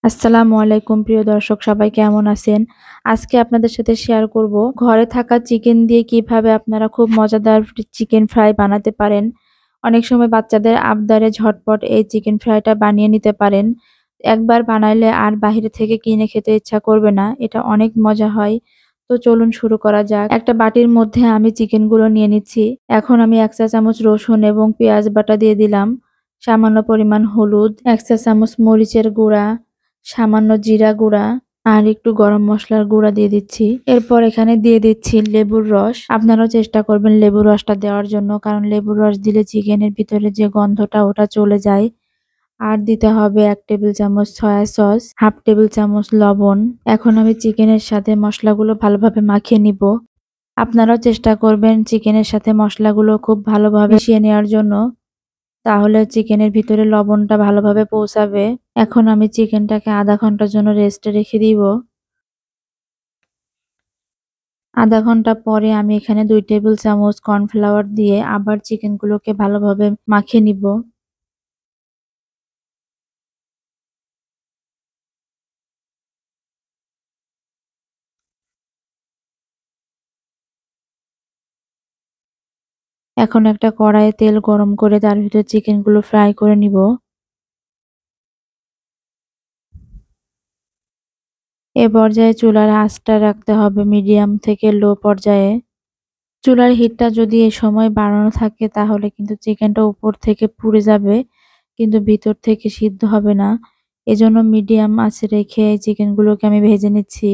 আসসালামু আলাইকুম প্রিয় দর্শক সবাই কেমন আছেন? আজকে আপনাদের সাথে শেয়ার করব ঘরে থাকা চিকেন দিয়ে কিভাবে আপনারা খুব মজাদার চিকেন ফ্রাই বানাতে পারেন। অনেক সময় বাচ্চাদের আবদারে ঝটপট এই চিকেন ফ্রাইটা বানিয়ে নিতে পারেন। একবার বানাইলে আর বাহিরে থেকে কিনে খেতে ইচ্ছা করবে না। এটা অনেক মজা হয়। তো চলুন শুরু করা যাক। একটা বাটির মধ্যে আমি চিকেনগুলো নিয়ে নিচ্ছি। এখন আমি ১ চা চামচ রসুন এবং পেঁয়াজ বাটা দিয়ে দিলাম। সামান্য পরিমাণ হলুদ, ১ চা চামচ মরিচের গুঁড়া, সামান্য জিরা গুঁড়া আর একটু গরম মসলার গুঁড়া দিয়ে দিচ্ছি। এরপর এখানে দিয়ে দিচ্ছি লেবুর রস। আপনারাও চেষ্টা করবেন লেবুর রসটা দেওয়ার জন্য, কারণ লেবুর রস দিলে চিকেনের ভিতরে যে গন্ধটা ওটা চলে যায়। আর দিতে হবে ১ টেবিল চামচ সয়া সস, 1/2 টেবিল চামচ লবণ। এখন আমি চিকেনের সাথে মশলাগুলো ভালোভাবে মাখিয়ে নিব। আপনারাও চেষ্টা করবেন চিকেনের সাথে মশলাগুলো খুব ভালোভাবে মিশিয়ে নেওয়ার জন্য। তাহলে চিকেনের ভিতরে লবণটা ভালোভাবে পৌঁছাবে। এখন আমি চিকেনটাকে ০.৫ ঘন্টার জন্য রেস্টে রেখে দিব। ০.৫ ঘন্টা পরে আমি এখানে ২ টেবিল চামচ কর্নফ্লাওয়ার দিয়ে আবার চিকেনগুলোকে ভালোভাবে মাখিয়ে নিব। এখন একটা কড়াইয়ে তেল গরম করে তার ভিতরে চিকেনগুলো ফ্রাই করে নিব। এ পর্যায়ে চুলার আঁচটা রাখতে হবে মিডিয়াম থেকে লো পর্যায়ে। চুলার হিটটা যদি এ সময় বাড়ানো থাকে তাহলে কিন্তু চিকেনটা উপর থেকে পুড়ে যাবে, কিন্তু ভিতর থেকে সিদ্ধ হবে না। এজন্য মিডিয়াম আঁচে রেখে এই চিকেনগুলোকে আমি ভেজে নিচ্ছি।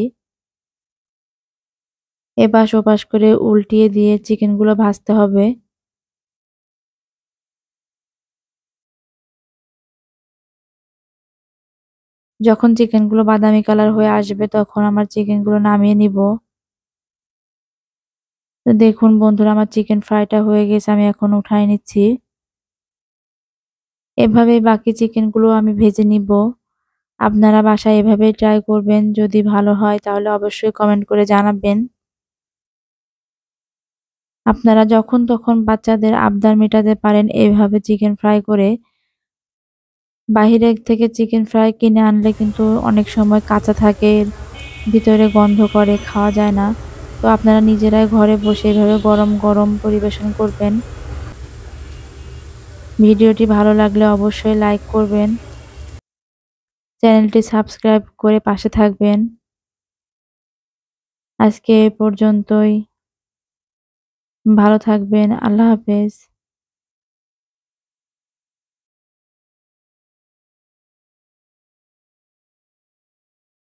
এপাশ ওপাশ করে উল্টিয়ে দিয়ে চিকেনগুলো ভাজতে হবে। যখন চিকেনগুলো বাদামি কালার হয়ে আসবে তখন আমার চিকেনগুলো নামিয়ে নিব। তো দেখুন বন্ধুরা, আমার চিকেন ফ্রাইটা হয়ে গেছে, আমি এখন উঠায় নিচ্ছি। এভাবে বাকি চিকেনগুলো আমি ভেজে নিব। আপনারা বাসায় এভাবেই ট্রাই করবেন। যদি ভালো হয় তাহলে অবশ্যই কমেন্ট করে জানাবেন। আপনারা যখন তখন বাচ্চাদের আবদার মেটাতে পারেন এভাবে চিকেন ফ্রাই করে। বাহিরে থেকে চিকেন ফ্রাই কিনে আনলে কিন্তু অনেক সময় কাঁচা থাকে, ভিতরে গন্ধ করে, খাওয়া যায় না। তো আপনারা নিজেরাই ঘরে বসে এভাবে গরম গরম পরিবেশন করবেন। ভিডিওটি ভালো লাগলে অবশ্যই লাইক করবেন। চ্যানেলটি সাবস্ক্রাইব করে পাশে থাকবেন। আজকে এ পর্যন্তই। ভালো থাকবেন। আল্লাহ হাফেজ।